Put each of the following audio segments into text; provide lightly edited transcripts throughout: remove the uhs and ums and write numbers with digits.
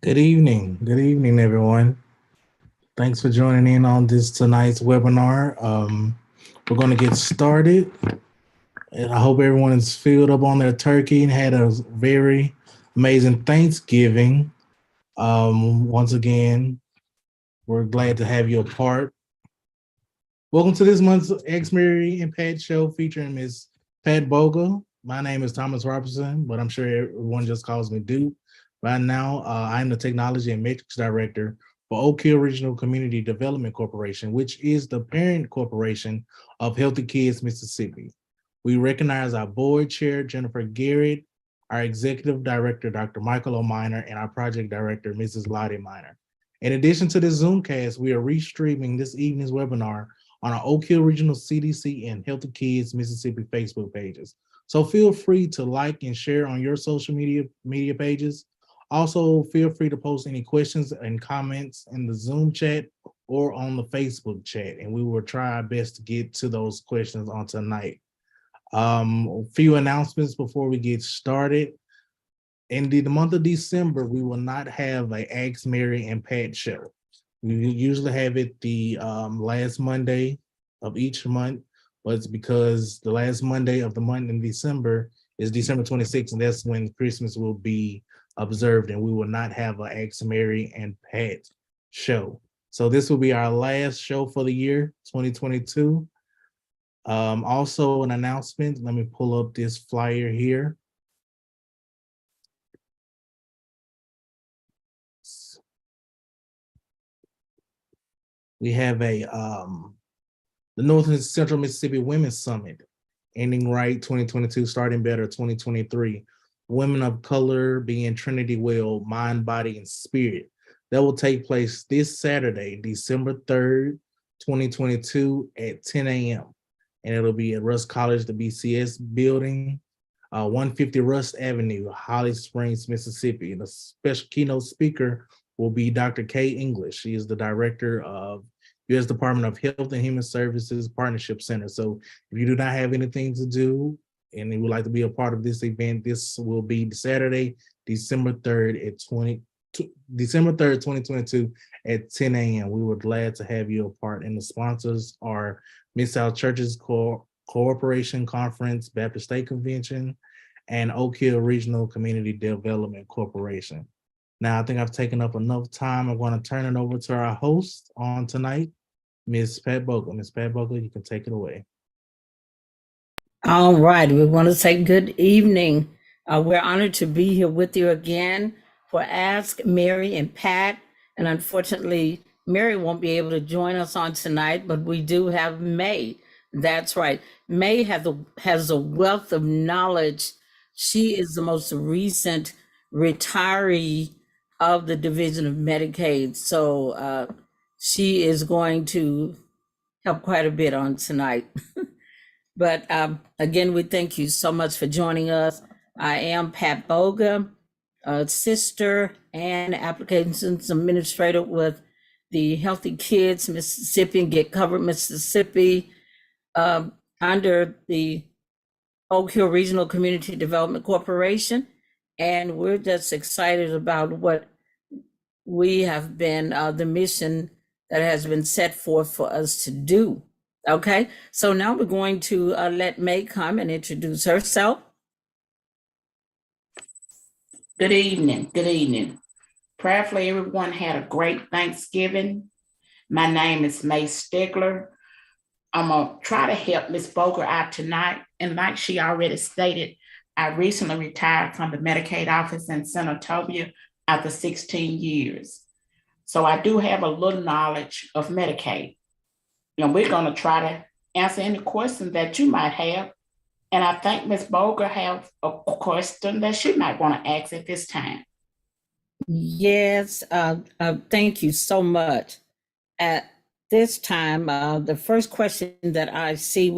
Good evening, everyone. Thanks for joining in on this tonight's webinar. We're going to get started, and I hope everyone is filled up on their turkey and had a very amazing Thanksgiving. Once again, we're glad to have you a part. Welcome to this month's Ex Mary and Pat show featuring Miss Pat Boga. My name is Thomas Robertson, but I'm sure everyone just calls me Duke. Right now, I'm the Technology and Metrics Director for Oak Hill Regional Community Development Corporation, which is the parent corporation of Healthy Kids Mississippi. We recognize our board chair, Jennifer Garrett, our executive director, Dr. Michael O'Miner, and our project director, Mrs. Lottie Miner. In addition to this Zoomcast, we are restreaming this evening's webinar on our Oak Hill Regional CDC and Healthy Kids Mississippi Facebook pages. So feel free to like and share on your social media pages. Also, feel free to post any questions and comments in the Zoom chat or on the Facebook chat, and we will try our best to get to those questions on tonight. A few announcements before we get started. In the month of December, we will not have a Ask Mary and Pat show. We usually have it the last Monday of each month, but it's because the last Monday of the month in December is December 26th, and that's when Christmas will be observed, and we will not have a Ask Mary and Pat show. So this will be our last show for the year 2022. Also, an announcement. Let me pull up this flyer here. We have the North and Central Mississippi Women's Summit, ending right 2022, starting better 2023. Women of color being Trinity well, mind, body, and spirit. That will take place this Saturday, December 3rd, 2022 at 10 a.m. And it'll be at Rust College, the BCS building, 150 Rust Avenue, Holly Springs, Mississippi. And the special keynote speaker will be Dr. Kay English. She is the director of U.S. Department of Health and Human Services Partnership Center. So if you do not have anything to do and you would like to be a part of this event, this will be Saturday, December 3rd at December 3rd, 2022 at 10 a.m. We were glad to have you a part. And the sponsors are Mid South Churches Cooperation Conference, Baptist State Convention, and Oak Hill Regional Community Development Corporation. Now, I think I've taken up enough time. I'm going to turn it over to our host on tonight, Ms. Pat Bogle. Ms. Pat Bogle, you can take it away. All right, we want to say good evening. We're honored to be here with you again for Ask Mary and Pat. And unfortunately, Mary won't be able to join us on tonight, but we do have May. That's right. May has a wealth of knowledge. She is the most recent retiree of the Division of Medicaid. So she is going to help quite a bit on tonight. But again, we thank you so much for joining us. I am Pat Boga, sister and applications administrator with the Healthy Kids Mississippi and Get Covered Mississippi under the Oak Hill Regional Community Development Corporation. And we're just excited about what we have been, the mission that has been set forth for us to do. Okay, so now we're going to let May come and introduce herself. Good evening. Good evening. Prayerfully, everyone had a great Thanksgiving. My name is May Stigler. I'm going to try to help Ms. Boger out tonight. And like she already stated, I recently retired from the Medicaid office in Senatobia after 16 years. So I do have a little knowledge of Medicaid. And we're going to try to answer any questions that you might have. And I think Ms. Boger have a question that she might want to ask at this time. Yes, thank you so much. At this time, the first question that I see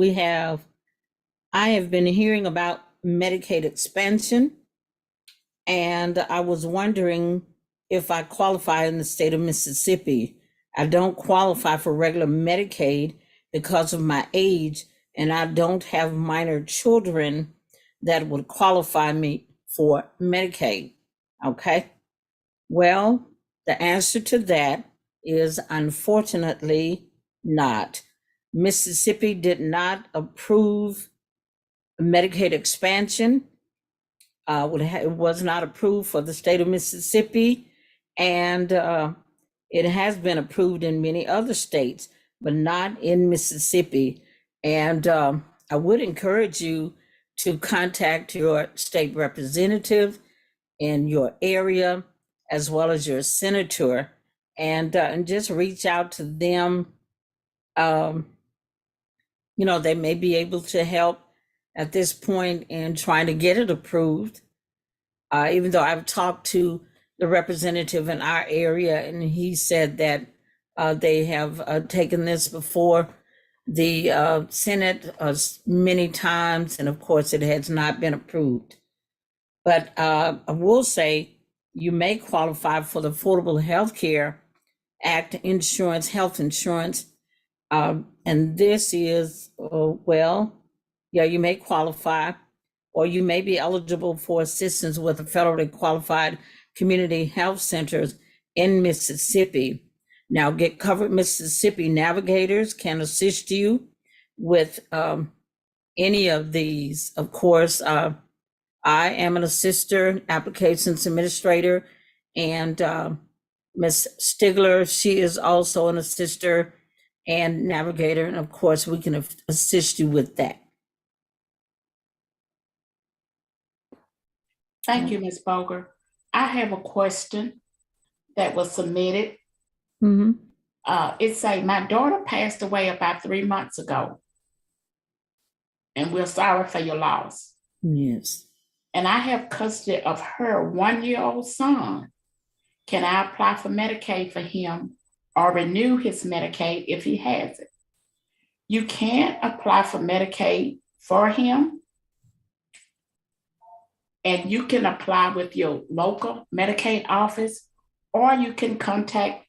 I have been hearing about Medicaid expansion, and I was wondering if I qualify in the state of Mississippi. I don't qualify for regular Medicaid because of my age, and I don't have minor children that would qualify me for Medicaid. Okay. Well, the answer to that is unfortunately not. Mississippi did not approve Medicaid expansion. It was not approved for the state of Mississippi, and it has been approved in many other states, but not in Mississippi. And I would encourage you to contact your state representative in your area, as well as your senator, and just reach out to them. They may be able to help at this point in trying to get it approved. Even though I've talked to the representative in our area, and he said that they have taken this before the Senate many times, and of course it has not been approved. But I will say you may qualify for the Affordable Health Care Act insurance, health insurance. And this is, you may qualify, or you may be eligible for assistance with the federally qualified community health centers in Mississippi. Now, Get Covered Mississippi navigators can assist you with any of these. Of course, I am an assister, applications administrator, and Ms. Stigler, she is also an assister and navigator, and of course, we can assist you with that. Thank you, Ms. Boger. I have a question that was submitted. Mm-hmm. It say, my daughter passed away about 3 months ago, and we're sorry for your loss. Yes. And I have custody of her 1-year-old son. Can I apply for Medicaid for him or renew his Medicaid if he has it? You can't apply for Medicaid for him, and you can apply with your local Medicaid office, or you can contact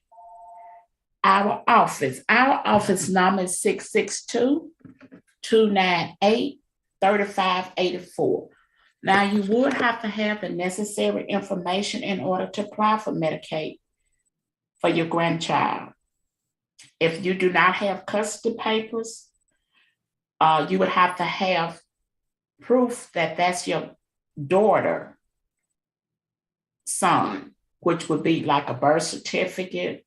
our office. Our office number is 662-298-3584. Now, you would have to have the necessary information in order to apply for Medicaid for your grandchild. If you do not have custody papers, you would have to have proof that that's your daughter, son, which would be like a birth certificate.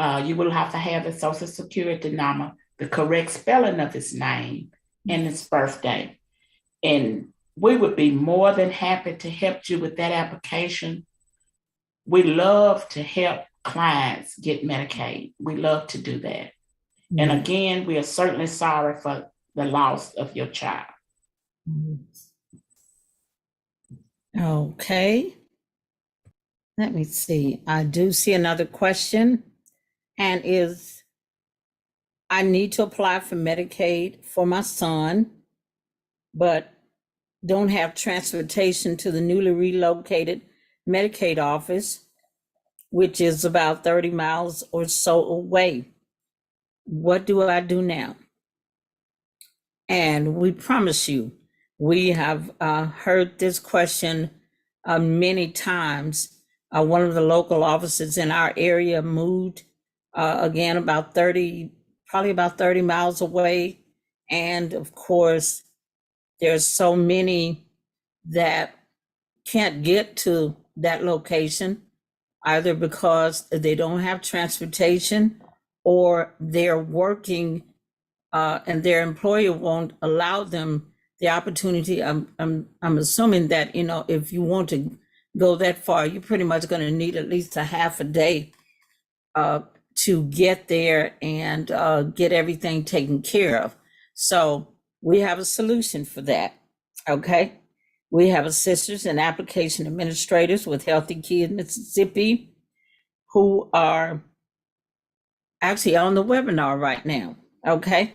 You will have to have the social security number, the correct spelling of his name, and his birthday. And we would be more than happy to help you with that application. We love to help clients get Medicaid. We love to do that. Mm-hmm. And again, we are certainly sorry for the loss of your child. Okay. Let me see. I do see another question, and is, I need to apply for Medicaid for my son, but don't have transportation to the newly relocated Medicaid office, which is about 30 miles or so away. What do I do now? And we promise you, we have heard this question many times. One of the local offices in our area moved, again, probably about 30 miles away. And of course, there's so many that can't get to that location, either because they don't have transportation or they're working and their employer won't allow them the opportunity. I'm assuming that, if you want to go that far, you're pretty much going to need at least a half a day to get there and get everything taken care of. So we have a solution for that. Okay. We have assistants and application administrators with Healthy Kids Mississippi who are actually on the webinar right now. Okay.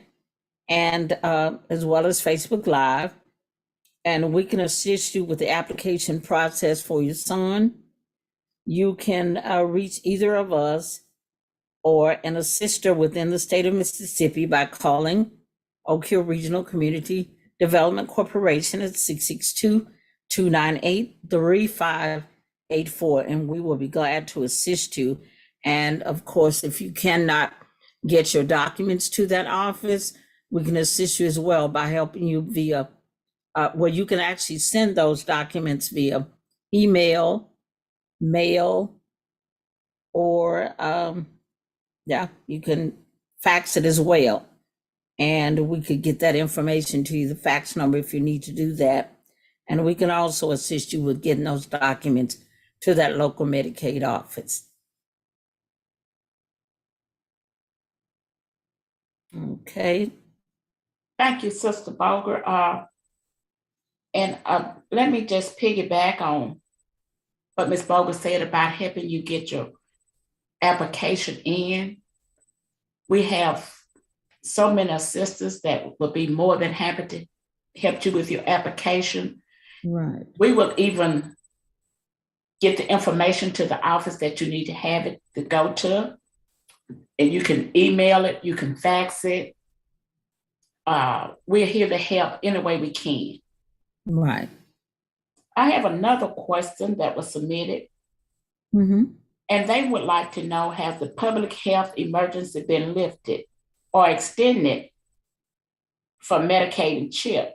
And as well as Facebook Live. And we can assist you with the application process for your son. You can reach either of us or an assister within the state of Mississippi by calling Oak Hill Regional Community Development Corporation at 662-298-3584. 84, and we will be glad to assist you. And of course, if you cannot get your documents to that office, we can assist you as well by helping you via, where you can actually send those documents via email, mail, or you can fax it as well. And we could get that information to you, the fax number, if you need to do that. And we can also assist you with getting those documents to that local Medicaid office. Okay. Thank you, Sister Boger. And let me just piggyback on what Ms. Boger said about helping you get your application in. We have so many assistants that will be more than happy to help you with your application. Right. We will even get the information to the office that you need to have it to go to. And you can email it, you can fax it. We're here to help any way we can. Right. I have another question that was submitted. Mm-hmm. And they would like to know, has the public health emergency been lifted or extended for Medicaid and CHIP?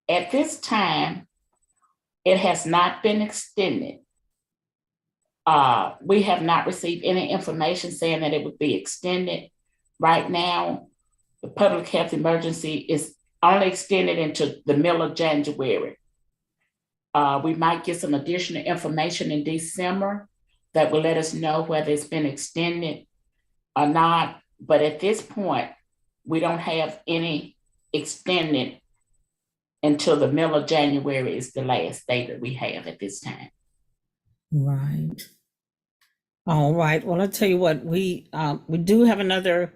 At this time, it has not been extended. We have not received any information saying that it would be extended. Right now, the public health emergency is only extended into the middle of January. We might get some additional information in December that will let us know whether it's been extended or not. But at this point, we don't have any extended until the middle of January is the last day that we have at this time. Right. All right. Well, I'll tell you what, we do have another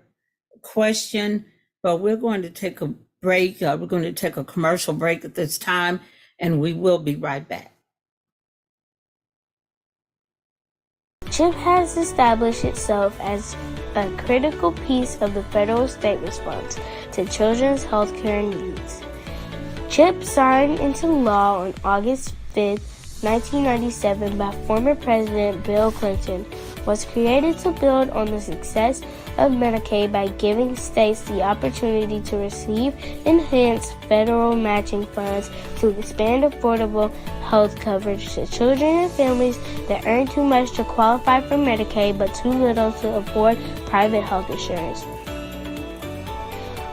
question, but we're going to take a break. We're going to take a commercial break at this time, and we will be right back. CHIP has established itself as a critical piece of the federal state response to children's health care needs. CHIP, signed into law on August 5, 1997 by former President Bill Clinton, was created to build on the success of Medicaid by giving states the opportunity to receive enhanced federal matching funds to expand affordable health coverage to children and families that earn too much to qualify for Medicaid but too little to afford private health insurance.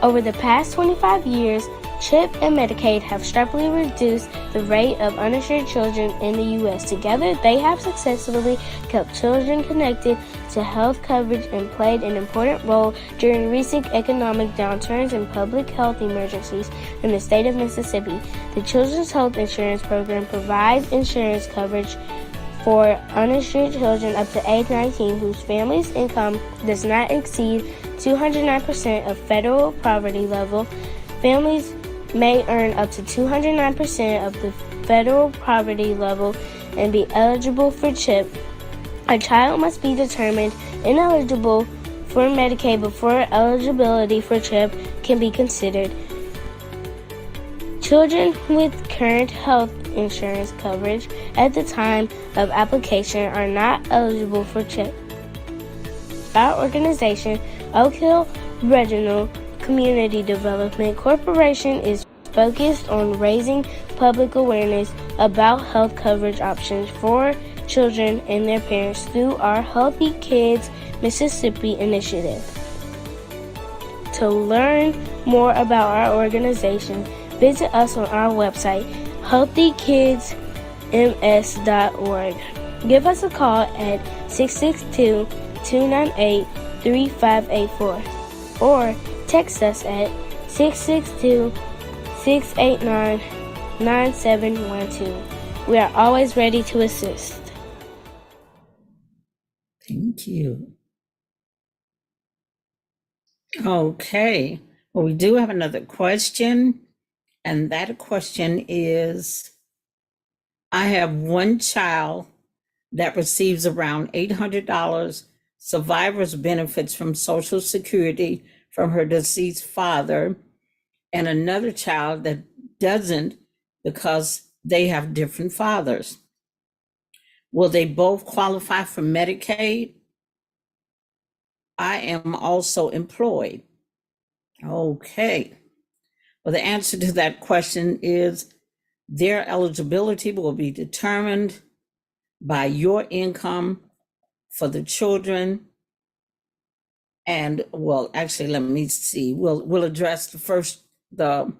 Over the past 25 years, CHIP and Medicaid have sharply reduced the rate of uninsured children in the U.S. Together, they have successfully kept children connected to health coverage and played an important role during recent economic downturns and public health emergencies in the state of Mississippi. The Children's Health Insurance Program provides insurance coverage for uninsured children up to age 19 whose family's income does not exceed 209% of federal poverty level. Families may earn up to 209% of the federal poverty level and be eligible for CHIP. A child must be determined ineligible for Medicaid before eligibility for CHIP can be considered. Children with current health insurance coverage at the time of application are not eligible for CHIP. Our organization, Oak Hill Regional Community Development Corporation, is focused on raising public awareness about health coverage options for children and their parents through our Healthy Kids Mississippi initiative. To learn more about our organization, visit us on our website, healthykidsms.org. Give us a call at 662-298-3584 or text us at 662-689-9712. We are always ready to assist. Thank you. Okay. Well, we do have another question, and that question is, I have one child that receives around $800 survivor's benefits from Social Security from her deceased father, and another child that doesn't because they have different fathers. Will they both qualify for Medicaid? I am also employed. Okay. Well, the answer to that question is their eligibility will be determined by your income for the children. And well, actually, let me see. We'll address the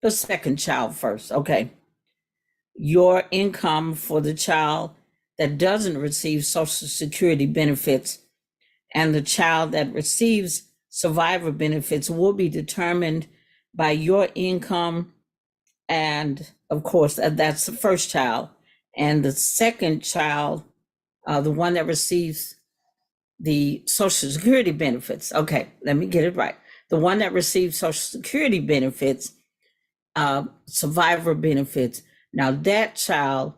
second child first. Okay. Your income for the child that doesn't receive Social Security benefits and the child that receives survivor benefits will be determined by your income. And of course, that's the first child. And the second child, the one that receives the Social Security benefits. Okay, let me get it right. The one that receives Social Security benefits, survivor benefits. Now that child,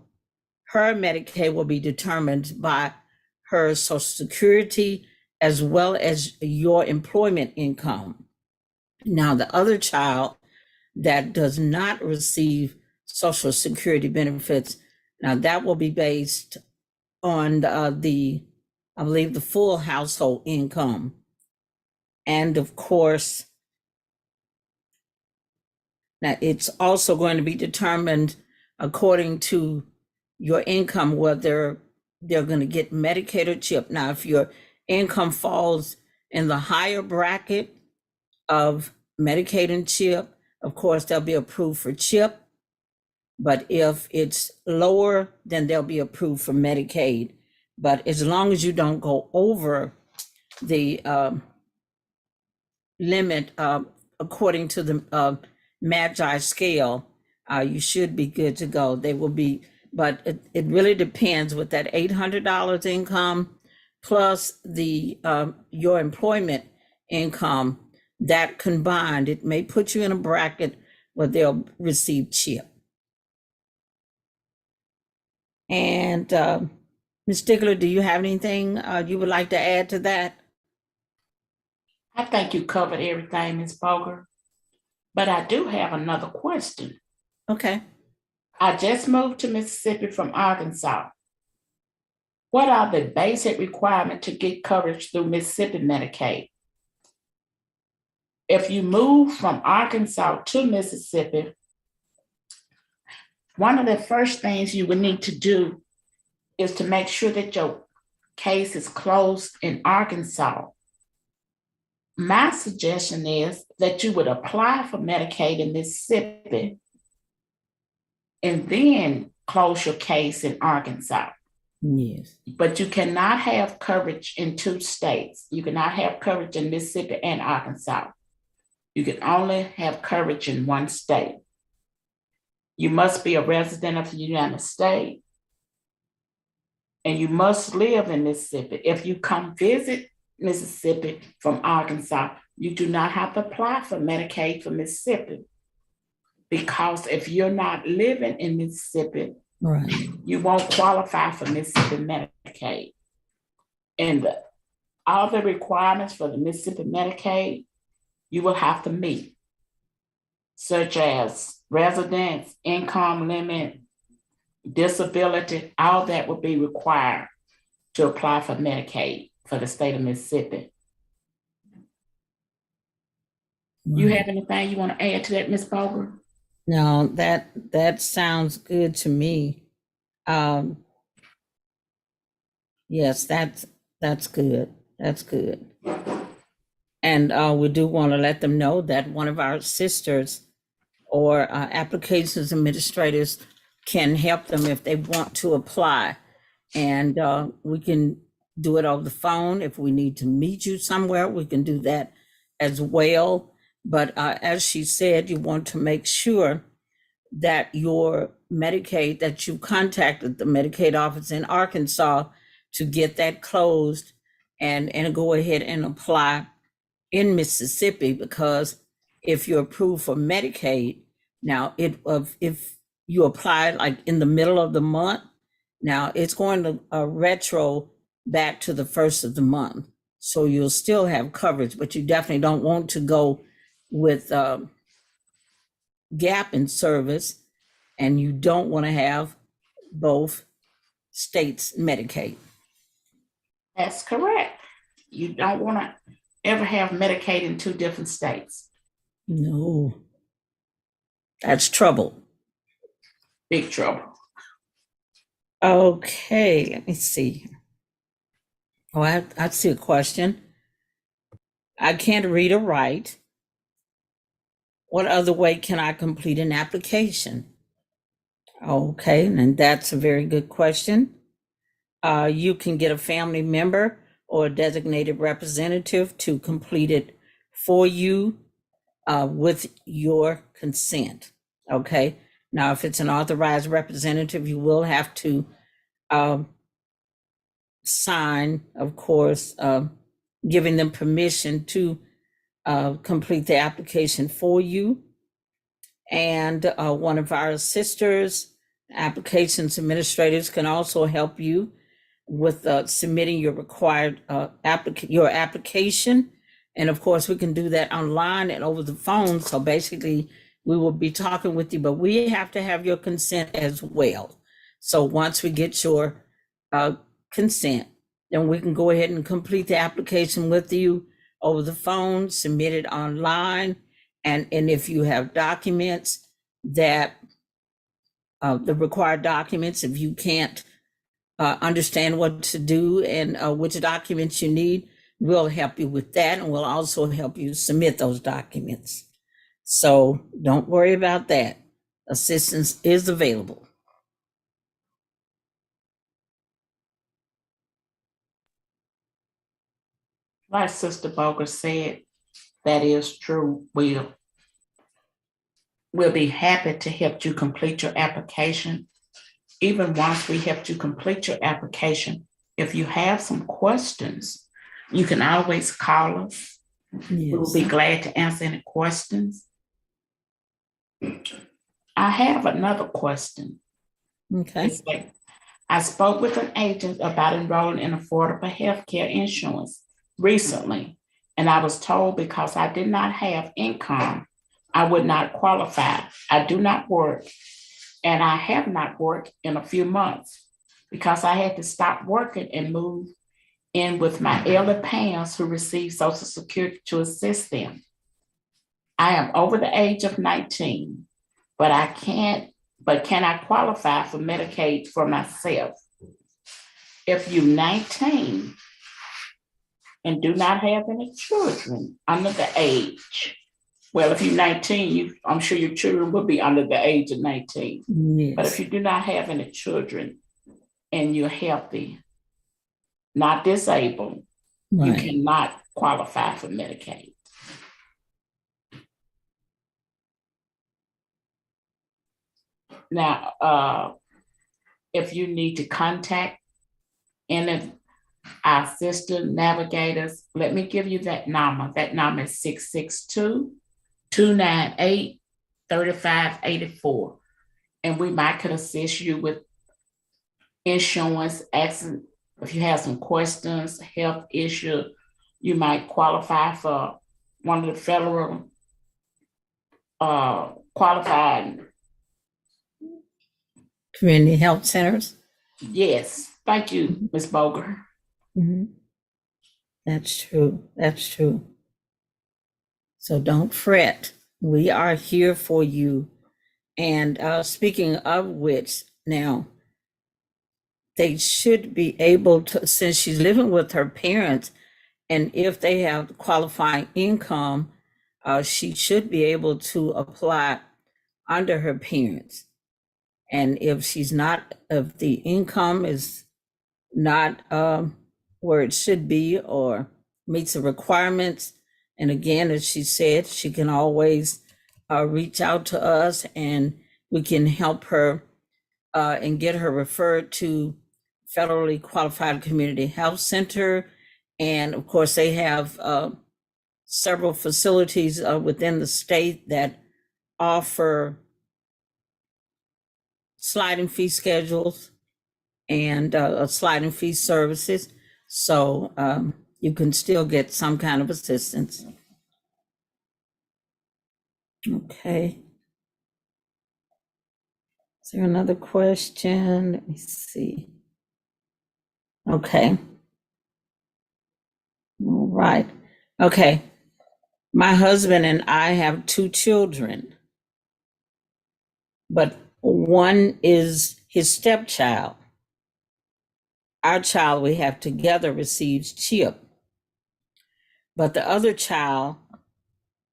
her Medicaid will be determined by her Social Security as well as your employment income. Now the other child that does not receive Social Security benefits, now that will be based on I believe, the full household income. And of course, now it's also going to be determined according to your income, whether they're going to get Medicaid or CHIP. Now, if your income falls in the higher bracket of Medicaid and CHIP, of course, they'll be approved for CHIP. But if it's lower, then they'll be approved for Medicaid. But as long as you don't go over the limit according to the Magi scale, you should be good to go. They will be, but it really depends with that $800 income plus the your employment income, that combined, it may put you in a bracket where they'll receive CHIP. And Ms. Stigler, do you have anything you would like to add to that? I think you covered everything, Ms. Boger. But I do have another question. Okay. I just moved to Mississippi from Arkansas. What are the basic requirements to get coverage through Mississippi Medicaid? If you move from Arkansas to Mississippi, one of the first things you would need to do is to make sure that your case is closed in Arkansas. My suggestion is that you would apply for Medicaid in Mississippi and then close your case in Arkansas. Yes. But you cannot have coverage in two states. You cannot have coverage in Mississippi and Arkansas. You can only have coverage in one state. You must be a resident of the United States, and you must live in Mississippi. If you come visit Mississippi from Arkansas, you do not have to apply for Medicaid for Mississippi, because if you're not living in Mississippi, Right. you won't qualify for Mississippi Medicaid. And all the requirements for the Mississippi Medicaid, you will have to meet, such as residence, income limit, disability, all that will be required to apply for Medicaid for the state of Mississippi. You have anything you want to add to that, Ms. Boger? No, that sounds good to me. Yes, that's good. That's good. And we do want to let them know that one of our sisters or applications administrators can help them if they want to apply. And we can do it over the phone. If we need to meet you somewhere, we can do that as well. But as she said, you want to make sure that your Medicaid, that you contacted the Medicaid office in Arkansas to get that closed and go ahead and apply in Mississippi, because if you're approved for Medicaid, now if you apply like in the middle of the month, now it's going to retro back to the first of the month. So you'll still have coverage, but you definitely don't want to go with gap in service, and you don't want to have both state's Medicaid. That's correct. You don't want to ever have Medicaid in 2 different states. No, that's trouble. Big trouble. Okay, let me see. Oh, I see a question. I can't read or write. What other way can I complete an application? Okay, and that's a very good question. You can get a family member or a designated representative to complete it for you with your consent. Okay, now if it's an authorized representative, you will have to sign, of course, giving them permission to complete the application for you. And one of our sisters, applications administrators, can also help you with submitting your required your application. And of course, we can do that online and over the phone. So basically, we will be talking with you, but we have to have your consent as well. So once we get your consent, then we can go ahead and complete the application with you over the phone, submit it online. And if you have documents that, the required documents, if you can't understand what to do and which documents you need, we'll help you with that. And we'll also help you submit those documents. So don't worry about that. Assistance is available. Like Sister Boger said, that is true. We'll be happy to help you complete your application. Even once we help you complete your application, if you have some questions, you can always call us. We will be glad to answer any questions. I have another question. Okay. It's like, I spoke with an agent about enrolling in affordable health care insurance recently, and I was told because I did not have income, I would not qualify. I do not work, and I have not worked in a few months because I had to stop working and move in with my elder parents who receive Social Security to assist them. I am over the age of 19, but can I qualify for Medicaid for myself? If you're 19 and do not have any children under the age, well, if you're 19, I'm sure your children will be under the age of 19. Yes. But if you do not have any children and you're healthy, not disabled, Right. you cannot qualify for Medicaid. Now, if you need to contact any of our sister navigators, let me give you that number. That number is 662-298-3584. And we might could assist you with insurance, asking if you have some questions, health issue, you might qualify for one of the federal qualified Community health centers. Yes, thank you, Ms. Boger. Mm-hmm. That's true. That's true. So don't fret. We are here for you. And speaking of which, now they should be able to, since she's living with her parents, and if they have qualifying income, she should be able to apply under her parents. And if she's not, if the income is not where it should be or meets the requirements, and again, as she said, she can always reach out to us and we can help her and get her referred to federally qualified community health center. And of course, they have several facilities within the state that offer sliding fee schedules and sliding fee services. So you can still get some kind of assistance. Okay. Is there another question? Let me see. Okay. All right. Okay. My husband and I have 2 children, but one is his stepchild. Our child we have together receives CHIP, but the other child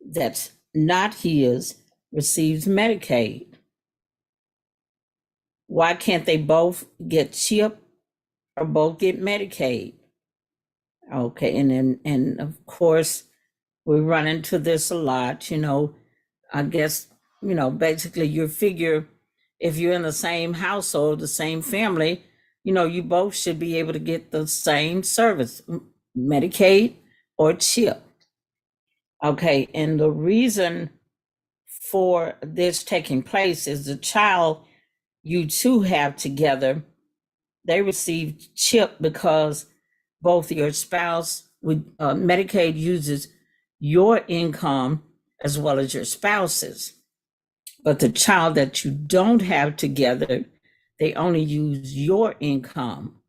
that's not his receives Medicaid. Why can't they both get CHIP or both get Medicaid? Okay, and of course we run into this a lot, I guess, basically you figure if you're in the same household, the same family, you both should be able to get the same service, Medicaid or CHIP. Okay, and the reason for this taking place is the child you two have together, they receive CHIP because both your spouse with Medicaid uses your income as well as your spouse's. But the child that you don't have together, they only use your income.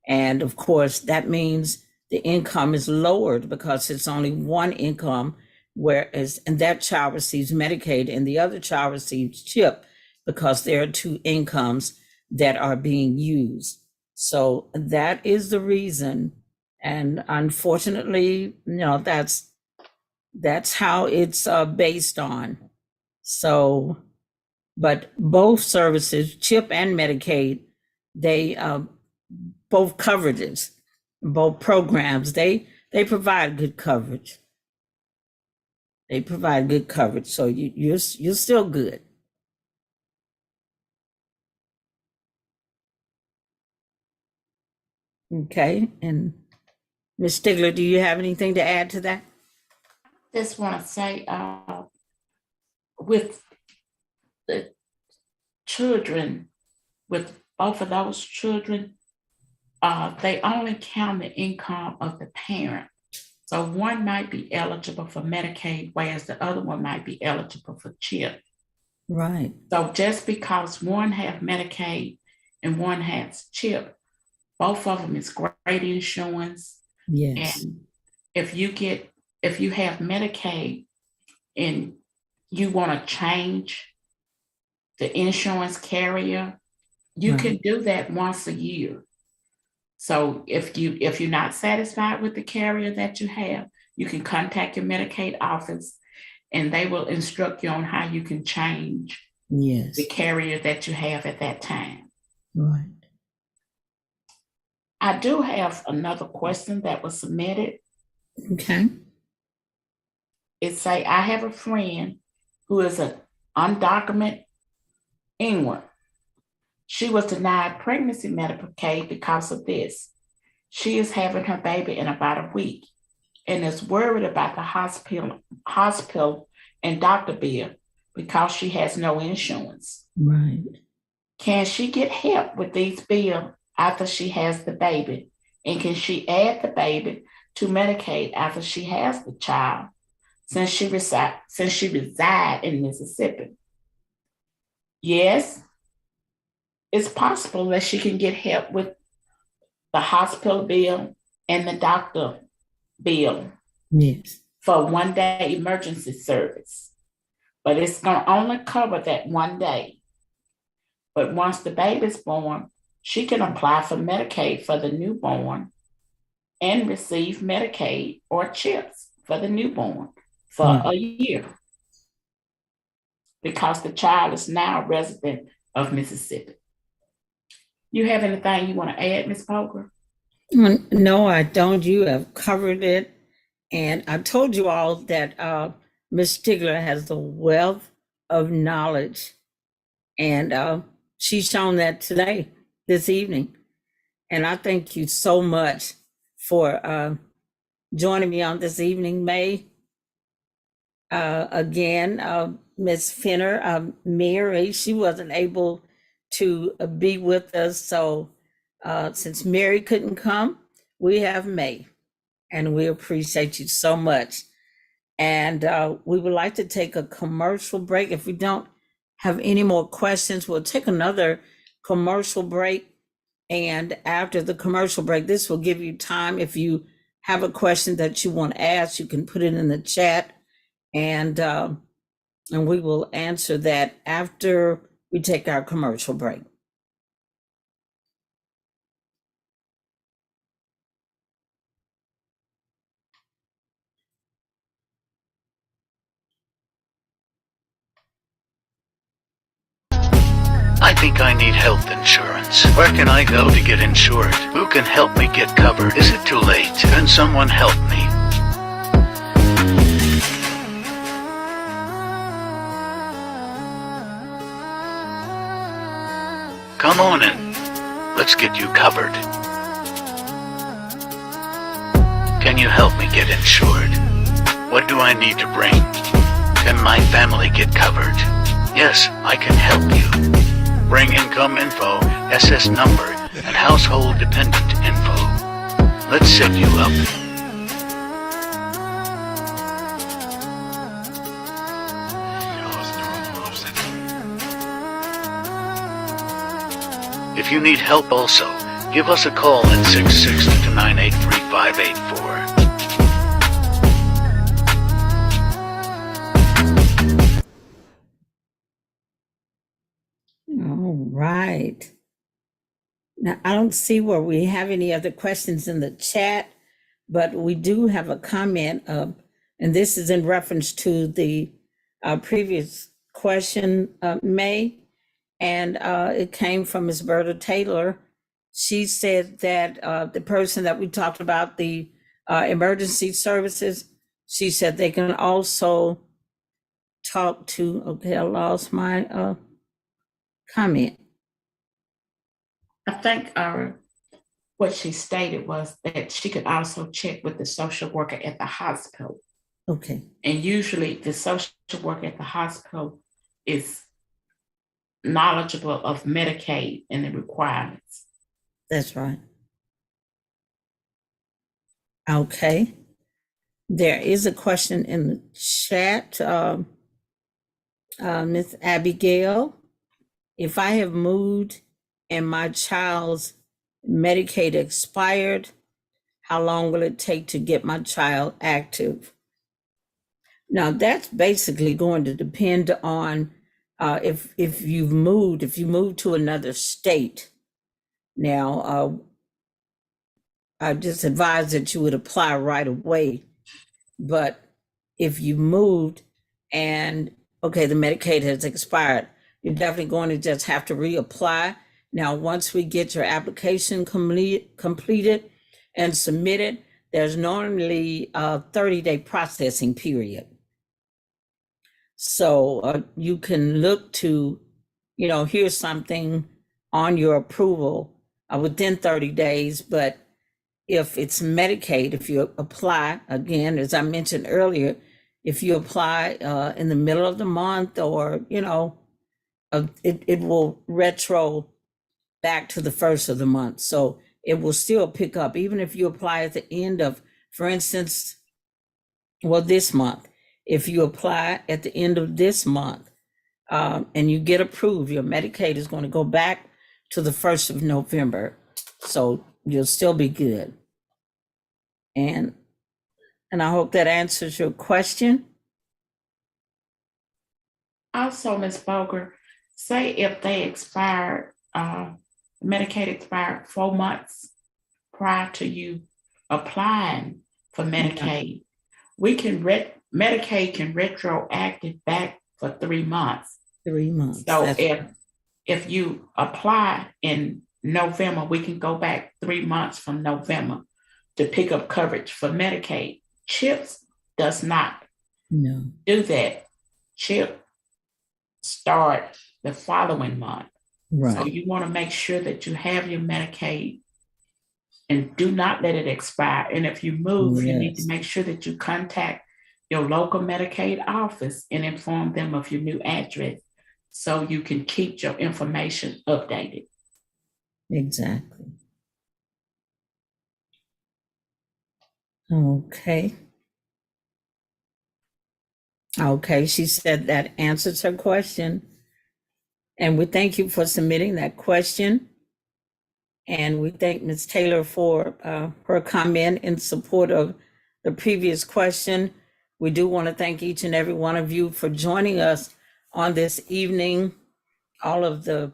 And of course, that means the income is lowered because it's only one income, whereas, and that child receives Medicaid and the other child receives CHIP because there are 2 incomes that are being used. So that is the reason. And unfortunately, that's how it's based on. So, but both services, CHIP and Medicaid, they both coverages, both programs, they provide good coverage. They provide good coverage, so you're still good. Okay, and Ms. Stigler, do you have anything to add to that? Just want to say, with the children, with both of those children, they only count the income of the parent. So one might be eligible for Medicaid, whereas the other one might be eligible for CHIP. Right. So just because one has Medicaid and one has CHIP, both of them is great insurance. Yes. And if you have Medicaid and you want to change the insurance carrier, you can do that once a year. So if you're not satisfied with the carrier that you have, you can contact your Medicaid office and they will instruct you on how you can change the carrier that you have at that time. Right. I do have another question that was submitted. Okay. It say, I have a friend who is an undocumented England. She was denied pregnancy Medicaid because of this. She is having her baby in about a week and is worried about the hospital and doctor bill because she has no insurance. Right. Can she get help with these bills after she has the baby? And can she add the baby to Medicaid after she has the child since she reside in Mississippi? Yes, it's possible that she can get help with the hospital bill and the doctor bill. Yes. For 1 day emergency service. But it's going to only cover that 1 day. But once the baby's born, she can apply for Medicaid for the newborn and receive Medicaid or CHIPS for the newborn for a year because the child is now a resident of Mississippi. You have anything you want to add, Ms. Poker? No, I don't. You have covered it. And I told you all that Ms. Stigler has the wealth of knowledge. And she's shown that today, this evening. And I thank you so much for joining me on this evening, May. Again, Ms. Finner, Mary, she wasn't able to be with us. So since Mary couldn't come, we have May. And we appreciate you so much. And we would like to take a commercial break. If we don't have any more questions, we'll take another commercial break. And after the commercial break, this will give you time. If you have a question that you want to ask, you can put it in the chat, and we will answer that after we take our commercial break. I think I need health insurance. Where can I go to get insured? Who can help me get covered? Is it too late? Can someone help me? Come on in. Let's get you covered. Can you help me get insured? What do I need to bring? Can my family get covered? Yes, I can help you. Bring income info, SS number, and household dependent info. Let's set you up. If you need help also, give us a call at 662-983-584. All right. Now, I don't see where we have any other questions in the chat, but we do have a comment of, and this is in reference to the previous question, May, and it came from Ms. Berta Taylor. She said that the person that we talked about, the emergency services, she said they can also talk to, okay, I lost my comment. I think what she stated was that she could also check with the social worker at the hospital. Okay. And usually the social worker at the hospital is knowledgeable of Medicaid and the requirements. That's right. Okay. There is a question in the chat. Ms. Abigail, if I have moved and my child's Medicaid expired, how long will it take to get my child active? Now, that's basically going to depend on if you moved to another state. Now, I just advise that you would apply right away. But if you moved and, okay, the Medicaid has expired, you're definitely going to just have to reapply. Now, once we get your application completed and submitted, there's normally a 30-day processing period. So you can look to, hear something on your approval within 30 days. But if it's Medicaid, if you apply, again, as I mentioned earlier, if you apply in the middle of the month or, it will retro back to the first of the month. So it will still pick up, even if you apply at the end of, for instance, this month. If you apply at the end of this month and you get approved, your Medicaid is going to go back to the 1st of November. So you'll still be good. And I hope that answers your question. Also, Ms. Boger, say if they expired, Medicaid expired 4 months prior to you applying for Medicaid, Medicaid can retroactive back for 3 months. 3 months. So if you apply in November, we can go back 3 months from November to pick up coverage for Medicaid. CHIPS does not do that. CHIP start the following month. Right. So you want to make sure that you have your Medicaid and do not let it expire. And if you move, you need to make sure that you contact your local Medicaid office and inform them of your new address so you can keep your information updated. Exactly. Okay. Okay, she said that answers her question. And we thank you for submitting that question. And we thank Ms. Taylor for her comment in support of the previous question. We do want to thank each and every one of you for joining us on this evening, all of the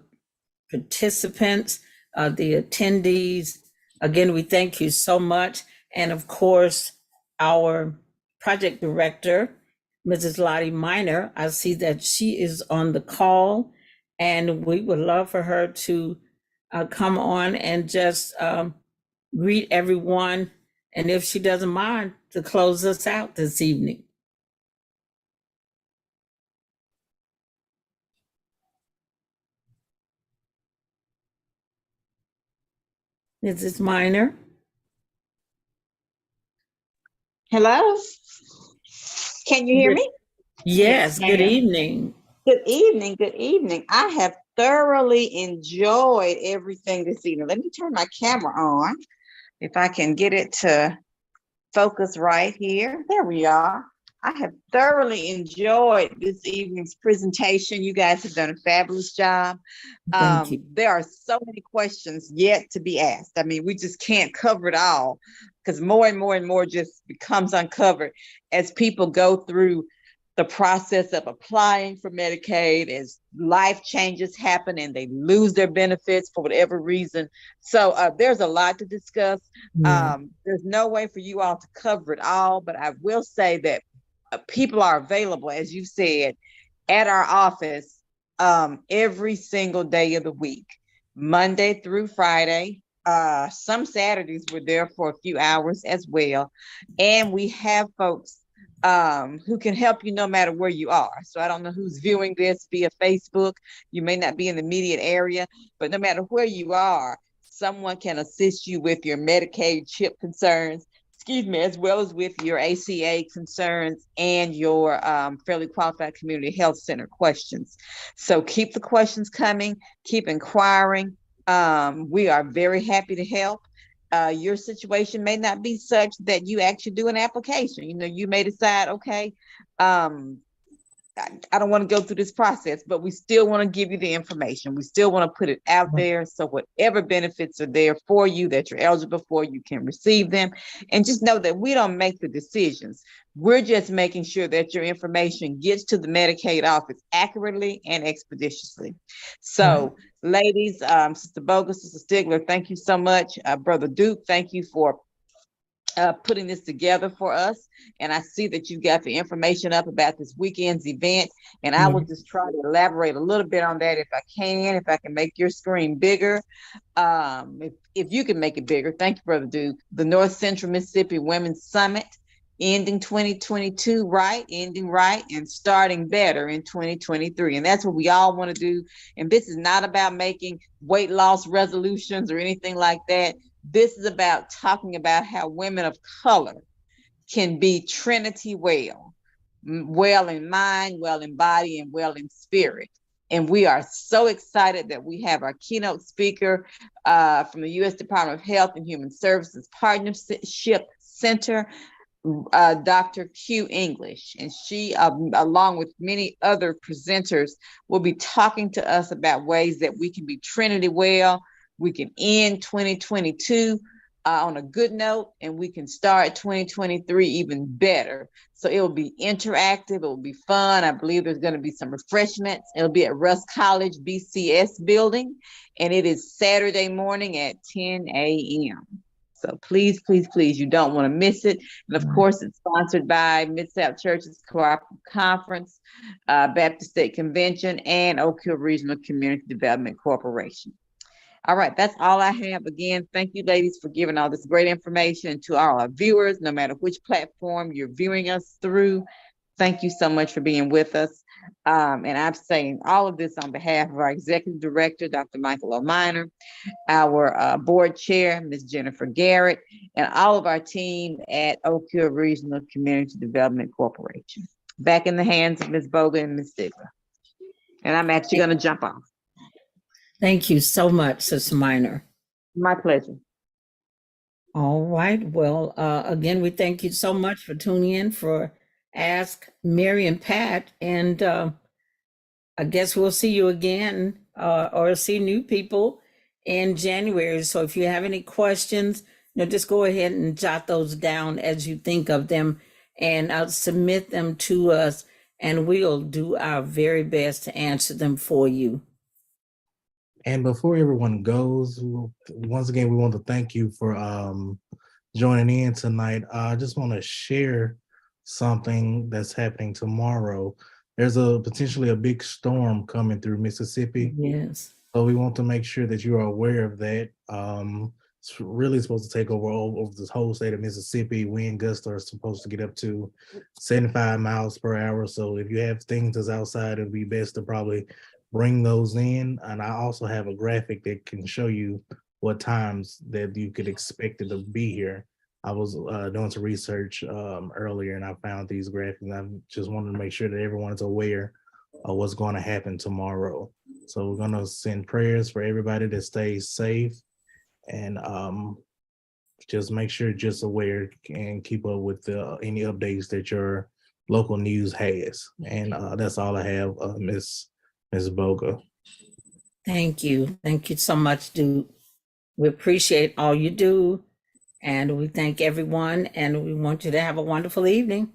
participants, the attendees. Again, we thank you so much. And of course, our project director, Mrs. Lottie Miner, I see that she is on the call, and we would love for her to come on and just greet everyone. And if she doesn't mind, to close us out this evening. Mrs. Miner? Hello? Can you hear me? Yes, Yes, good ma'am. evening. Good evening. Good evening. I have thoroughly enjoyed everything this evening. Let me turn my camera on if I can get it to focus right here. There we are. I have thoroughly enjoyed this evening's presentation. You guys have done a fabulous job. Thank you. There are so many questions yet to be asked. I mean, we just can't cover it all because more and more and more just becomes uncovered as people go through the process of applying for Medicaid, as life changes happen and they lose their benefits for whatever reason. So there's a lot to discuss. Yeah. There's no way for you all to cover it all, but I will say that people are available, as you said, at our office every single day of the week, Monday through Friday. Some Saturdays we're there for a few hours as well. And we have folks who can help you no matter where you are. So I don't know who's viewing this via Facebook. You may not be in the immediate area, but no matter where you are, someone can assist you with your Medicaid CHIP concerns, as well as with your ACA concerns and your fairly qualified community health center questions. So keep the questions coming, keep inquiring. We are very happy to help. Your situation may not be such that you actually do an application. You know, you may decide, okay, I don't want to go through this process, but we still want to give you the information. We still want to put it out there. So whatever benefits are there for you that you're eligible for, you can receive them. And just know that we don't make the decisions. We're just making sure that your information gets to the Medicaid office accurately and expeditiously. So ladies, Sister Bogus, Sister Stigler, thank you so much. Brother Duke, thank you for putting this together for us. And I see that you got the information up about this weekend's event. And I will just try to elaborate a little bit on that if I can make your screen bigger. If you can make it bigger, thank you, Brother Duke. The North Central Mississippi Women's Summit, ending 2022 right, ending right, and starting better in 2023. And that's what we all want to do. And this is not about making weight loss resolutions or anything like that. This is about talking about how women of color can be Trinity well in mind, well in body, and well in spirit. And we are so excited that we have our keynote speaker from the U.S. Department of Health and Human Services Partnership Center, Dr. Q English. And she, along with many other presenters, will be talking to us about ways that we can be Trinity well. We can end 2022 on a good note, and we can start 2023 even better. So it will be interactive. It will be fun. I believe there's going to be some refreshments. It'll be at Russ College BCS building, and it is Saturday morning at 10 a.m. So please, please, please, you don't want to miss it. And of course, it's sponsored by Mid-South Churches Cooperative Conference, Baptist State Convention, and Oak Hill Regional Community Development Corporation. All right, that's all I have. Again, thank you, ladies, for giving all this great information to all our viewers, no matter which platform you're viewing us through. Thank you so much for being with us. And I'm saying all of this on behalf of our Executive Director, Dr. Michael O'Miner, our Board Chair, Ms. Jennifer Garrett, and all of our team at Oak Hill Regional Community Development Corporation. Back in the hands of Ms. Bogan and Ms. Stigler. And I'm actually going to jump off. Thank you so much, Sister Miner. My pleasure. All right. Well, again, we thank you so much for tuning in for Ask Mary and Pat. And I guess we'll see you again or see new people in January. So if you have any questions, just go ahead and jot those down as you think of them, and submit them to us, and we'll do our very best to answer them for you. And before everyone goes, once again, we want to thank you for joining in tonight. I just want to share something that's happening tomorrow. There's potentially a big storm coming through Mississippi. Yes. So we want to make sure that you are aware of that. It's really supposed to take over this whole state of Mississippi. Wind gusts are supposed to get up to 75 miles per hour. So if you have things that's outside, it'd be best to probably bring those in. And I also have a graphic that can show you what times that you could expect it to be here. I was doing some research earlier, and I found these graphics. I just wanted to make sure that everyone is aware of what's going to happen tomorrow. So we're going to send prayers for everybody to stay safe, and just make sure just aware and keep up with any updates that your local news has. And that's all I have, Miss Boga. Thank you. Thank you so much, Duke. We appreciate all you do, and we thank everyone, and we want you to have a wonderful evening.